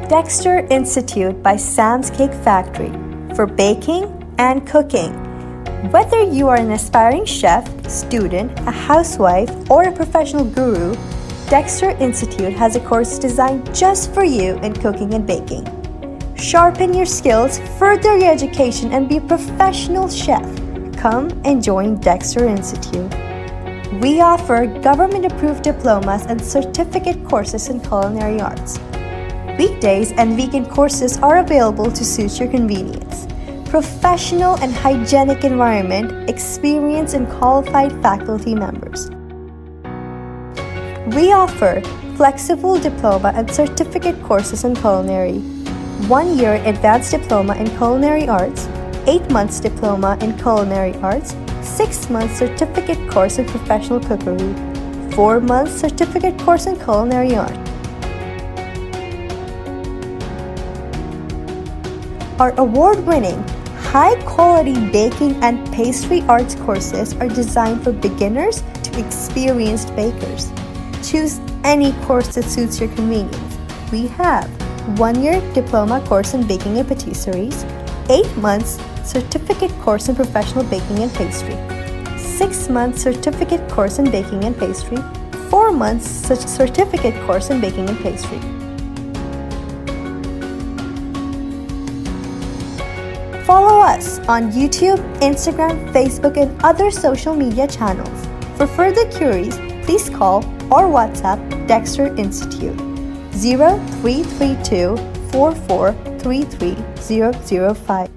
Dexter Institute by Sam's Cake Factory for baking and cooking. Whether you are an aspiring chef, student, a housewife, or a professional guru, Dexter Institute has a course designed just for you in cooking and baking. Sharpen your skills, further your education, and be a professional chef. Come and join Dexter Institute. We offer government-approved diplomas and certificate courses in culinary arts. Weekdays and weekend courses are available to suit your convenience. Professional and hygienic environment, experienced and qualified faculty members. We offer flexible diploma and certificate courses in culinary, 1-year advanced diploma in culinary arts, 8 months diploma in culinary arts, 6 months certificate course in professional cookery, 4 months certificate course in culinary art. Our award-winning, high-quality baking and pastry arts courses are designed for beginners to experienced bakers. Choose any course that suits your convenience. We have 1-year diploma course in baking and patisseries, 8 months certificate course in professional baking and pastry, 6 months certificate course in baking and pastry, 4 months certificate course in baking and pastry. Follow us on YouTube, Instagram, Facebook, and other social media channels. For further queries, please call or WhatsApp Dexter Institute 0332 4433 005.